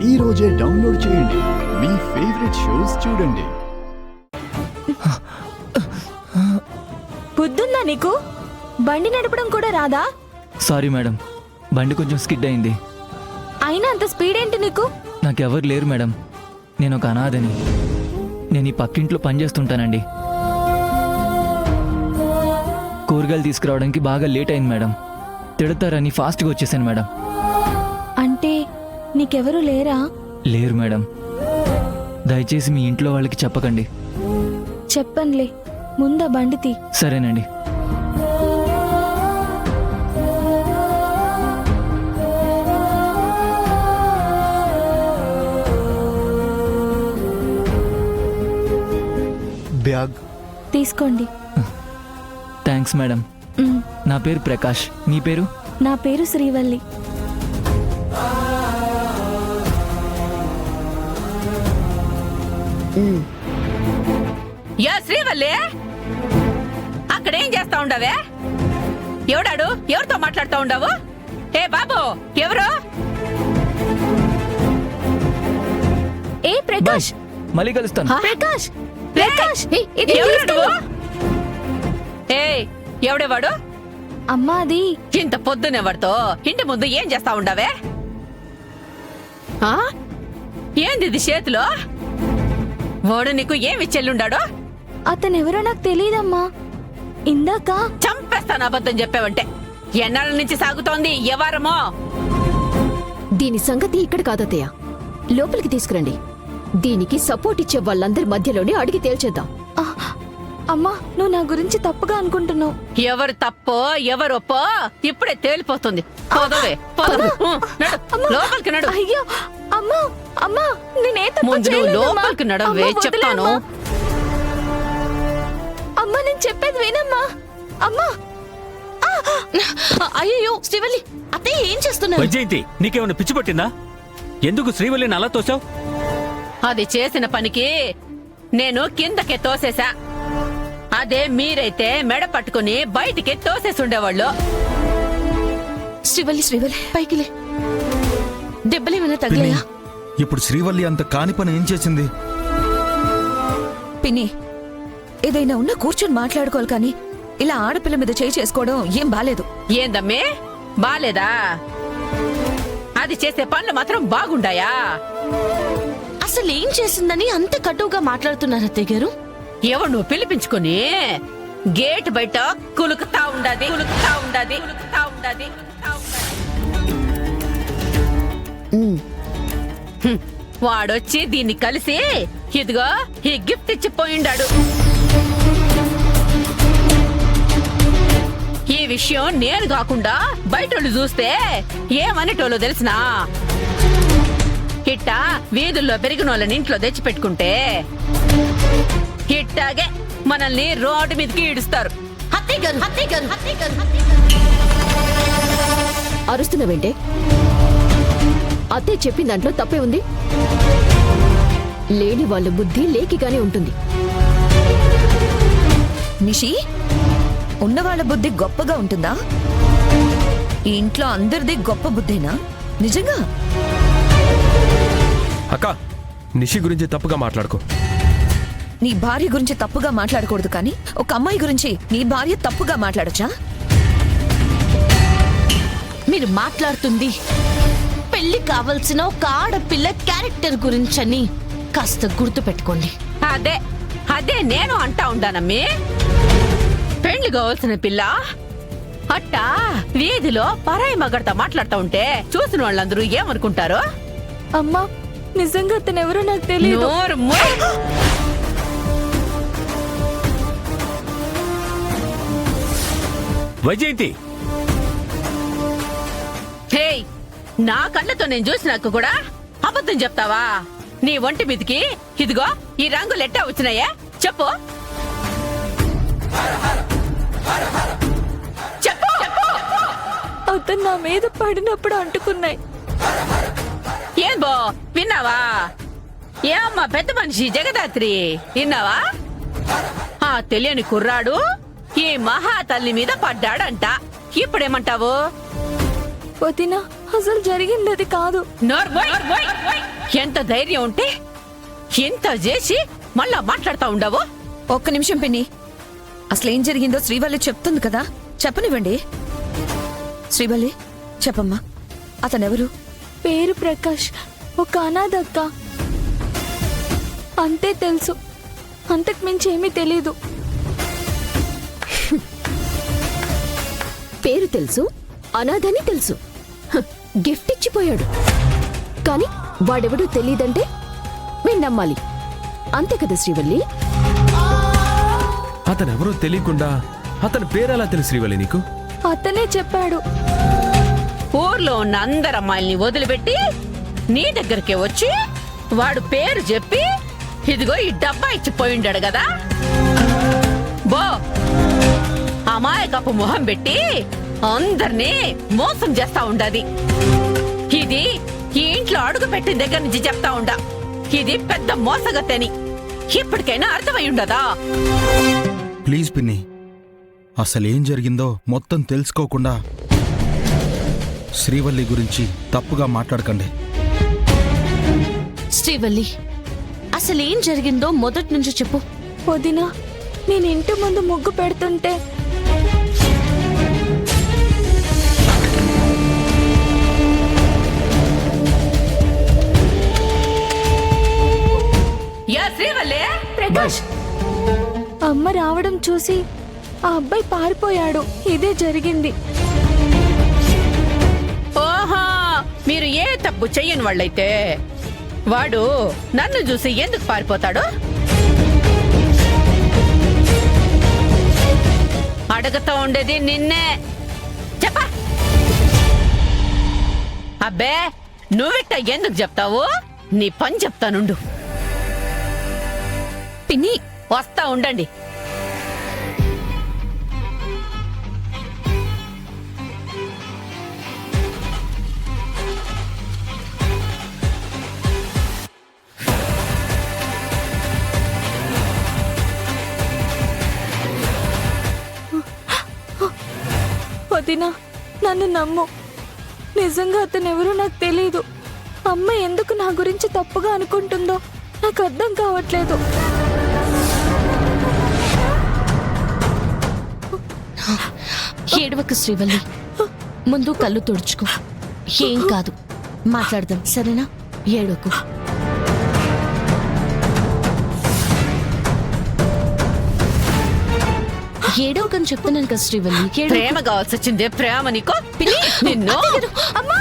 ఈ రోజే డౌన్లోడ్ చేయండి. మీ ఫేవరెట్ షోస్ చూడండి. బుద్ధుందా నీకు? బండి నడపడం కూడా రాదా? సారీ మేడం, బండి కొంచెం స్కిడ్ అయింది. అయినా అంత స్పీడ్ ఏంటి నీకు? నాకెవరు లేరు మేడం, నేను ఒక అనాథని. నేను ఈ పక్కింట్లో పనిచేస్తుంటానండి. కూరగాయలు తీసుకురావడానికి బాగా లేట్ అయింది మేడం. తిడతారని ఫాస్ట్గా వచ్చేసాను మేడం. అంటే నీకెవరు లేరా? లేరు మేడం, దయచేసి మీ ఇంట్లో వాళ్ళకి చెప్పకండి. చెప్పనులే, ముందా బండి తీ. సరేనండి. బ్యాగ్ తీసుకోండి. Thanks madam. మ్, నా పేరు ప్రకాష్, మీ పేరు? నా పేరు శ్రీవల్లి. యా శ్రీవల్లి, అక్కడేం చేస్తా ఉండవే? ఎవడాడు? ఎవరితో మాట్లాడుతూ ఉండవు? ఏ బాబు, ఎవరు? ఏ ప్రకాష్, మళ్ళీ కలుస్తాను. ప్రకాష్, ప్రకాష్, ఇది ఎవరు తీసుకెళ్ళు. నువ్వు? ఏయ్, ఎవడేవాడు? అమ్మా అది ఇంత పొద్దునే వాడితో ఇంటి ముందు ఏం చేస్తా ఉండవే? ఆ? ఏంది ఇది చేతిలో? వాడు నీకు ఏమి చెల్లుండాడు? అతనెవరో నాకు తెలియదమ్మా. ఇందాక చంపేస్తాను అబద్ధం చెప్పావంటే. ఎన్నాళ్ళ నుంచి సాగుతోంది ఈ వ్యవహారమో? దీని సంగతి ఇక్కడ కాదతయ్య, లోపలికి తీసుకురండి. దీనికి సపోర్ట్ ఇచ్చే వాళ్ళందరి మధ్యలోనే అడిగి తేల్చేద్దాం. ఆ, అమ్మా నువ్వు నా గురించి తప్పుగా అనుకుంటున్నావు. ఎవరు తప్పో ఎవరు ఒప్పో ఇప్పుడే తేలిపోతుంది. పోదవే, పోదవు. లోపలికి నడు. అయ్యో అమ్మా, అమ్మా నేనే తప్పు ముందు నువ్వు చేయలేదమ్మా. లోపలికి నడవే, అమ్మా, చెప్తాను. వదిలేమ్మా. అమ్మా నేను చెప్పేది వినమ్మా. అమ్మా. అయ్యో శ్రీవల్లి, అత్తయ్య ఏం చేస్తున్నారు? వైజయంతి, నీకేమైనా పిచ్చి పట్టిందా? ఎందుకు శ్రీవల్లిని అలా తోసావు? అది చేసిన పనికి నేను కిందకే తోసేసా. అదే మీరైతే మెడ పట్టుకుని బయటికి తోసేసి ఉండేవాళ్ళు. శ్రీవల్లి, శ్రీవల్లి పైకిలే. దెబ్బలేమైనా తగిలాయా? ఇప్పుడు శ్రీవల్లి అంత కాని పని ఏం చేసింది? పిన్ని, ఏదైనా ఉన్నా కూర్చొని మాట్లాడుకోవాలి కానీ ఇలా ఆడపిల్ల మీద చేయి చేసుకోవడం ఏం బాలేదు. ఏందమ్మే, బాలేదా? అది చేసే పనులు మాత్రం బాగుండాయా? అసలు ఏం చేసిందని అంత కటువుగా మాట్లాడుతున్నారు అత్తయ్య గారు? ఎవరు నువ్వు పిలిపించుకుని గేట్ బయట కులుకుతా ఉండాది, కులుకుతా ఉండాది, కులుకుతా ఉండాది, కులుకుతా ఉండాది. హ్మ్. వాడొచ్చి దీన్ని కలిసి ఇదిగో ఈ గిఫ్ట్ ఇచ్చి పోయిండాడు. ఈ విషయం నేను కాకుండా బయటోళ్ళు చూస్తే ఏమనేటోళ్ళు తెలిసినా? ఇట్టా వీధుల్లో పెరిగిన వాళ్ళని ఇంట్లో తెచ్చిపెట్టుకుంటే ఇట్టాగే మనల్ని రోడ్డు మీదకి ఈడుస్తారు. అత్తయ్య గారు, అత్తయ్య గారు, అత్తయ్య గారు. అరుస్తున్నావేంటే? అత్తయ్య చెప్పిన దాంట్లో తప్పే ఉంది. లేని వాళ్ళ బుద్ధి లేకిగానే ఉంటుంది. నిషి, ఉన్నవాళ్ల బుద్ధి గొప్పగా ఉంటుందా? ఈ ఇంట్లో అందరిది గొప్ప బుద్ధేనా నిజంగా? అక్క, నిషి గురించి తప్పుగా మాట్లాడుకో. నీ భార్య గురించి తప్పుగా మాట్లాడకూడదు కానీ ఒక అమ్మాయి గురించి నీ భార్య తప్పుగా మాట్లాడొచ్చా? మీరు మాట్లాడుతుంది పెళ్లి కావాల్సిన ఒక ఆడపిల్ల క్యారెక్టర్ గురించని కాస్త గుర్తు పెట్టుకోండి. అదే అదే నేను అంటా ఉండానమ్మి. పెళ్లి కావాల్సిన పిల్ల అట్టా వీధిలో పరాయి మగడతో మాట్లాడుతూ ఉంటే చూసిన వాళ్ళందరూ ఏమనుకుంటారు? అమ్మా నిజంగా అతనెవరో నాకు తెలియదు. నోరు మూయ్. వైజయంతి, హేయ్, నా కళ్ళతో నేను చూసినాక కూడా అబద్ధం చెప్తావా? నీ ఒంటి మీదకి ఇదిగో ఈ రంగులు ఎట్టా వచ్చినాయే చెప్పు. చెప్పు. అతను నా మీద పడినప్పుడు అంటుకున్నాయి. ఏం బో విన్నావా? ఏమ్మా పెద్ద మనిషి జగదాత్రి విన్నావా? ఆ తెలియని కుర్రాడు ఈ మహాతల్లి మీద పడ్డాడంట. ఇప్పుడేమంటావు? వదినా అసలు జరిగింది అది కాదు. నోర్మోయ్! ఎంత ధైర్యం ఉంటే ఎంత చేసి మళ్ళా మాట్లాడుతా ఉండవు. ఒక్క నిమిషం పిన్ని, అసలు ఏం జరిగిందో శ్రీవల్లి చెప్తుంది కదా, చెప్పనివ్వండి. శ్రీవల్లి చెప్పమ్మా, అతనెవరు? పేరు ప్రకాష్, ఒక అనాథక్క. అంతే తెలుసు, అంతకు మించి ఏమీ తెలీదు. పేరు తెలుసు, అనాథని తెలుసు. హ, గిఫ్ట్ ఇచ్చిపోయాడు. కానీ వాడెవడో తెలీదంటే మేము నమ్మాలి. అంతే కదా శ్రీవల్లి? అతనెవరో తెలియకుండా అతని పేరెలా తెలుసు శ్రీవల్లి నీకు? అతనే చెప్పాడు. ఊర్లో ఉన్న అందరు అమ్మాయిల్ని వదిలిపెట్టి నీ దగ్గరికి వచ్చి వాడు పేరు చెప్పి ఇదిగో ఈ డబ్బా ఇచ్చిపోయిండాడు కదా. బో అమాయకపు మొహం పెట్టి అందర్నీ మోసం చేస్తా ఉండది. ఇది ఈ ఇంట్లో అడుగు పెట్టిన దగ్గర నుంచి చెప్తా ఉండా, ఇది పెద్ద మోసగతని ఇప్పటికైనా అర్థమై ఉండదా? ప్లీజ్ పిన్ని, అసలేం జరిగిందో మొత్తం తెలుసుకోకుండా శ్రీవల్లి గురించి తప్పుగా మాట్లాడకండి. శ్రీవల్లి, అసలేం జరిగిందో మొదటి నుంచి చెప్పు. వదినా, నేను ఇంటి ముందు ముగ్గు పెడుతుంటే యా శ్రీవల్లి, ప్రకాష్ అమ్మ రావడం చూసి ఆ అబ్బాయి పారిపోయాడు. ఇదే జరిగింది. ఓహా, మీరు ఏ తప్పు చెయ్యని వాళ్ళైతే వాడు నన్ను చూసి ఎందుకు పారిపోతాడు? అడుగుతా ఉండేది నిన్నే. చెప్పా. అబ్బే, నువ్విట్ట ఎందుకు చెప్తావు? నీ పని చెప్తానుండు. పిన్ని వస్తా ఉండండి. వదినా, నన్ను నమ్ము. నిజంగా అతనెవరో నాకు తెలీదు. అమ్మ ఎందుకు నా గురించి తప్పుగా అనుకుంటుందో నాకు అర్థం కావట్లేదు. ఏడవకు శ్రీవల్లి, ముందు కళ్ళు తుడుచుకో. ఏం కాదు, మాట్లాడదాం సరేనా? ఏడవకు. ఏడవకని చెప్తున్నాను కదా శ్రీవల్లి. ప్రేమ కావాల్సి వచ్చిందే ప్రేమ నీకు. నిన్ను అమ్మా!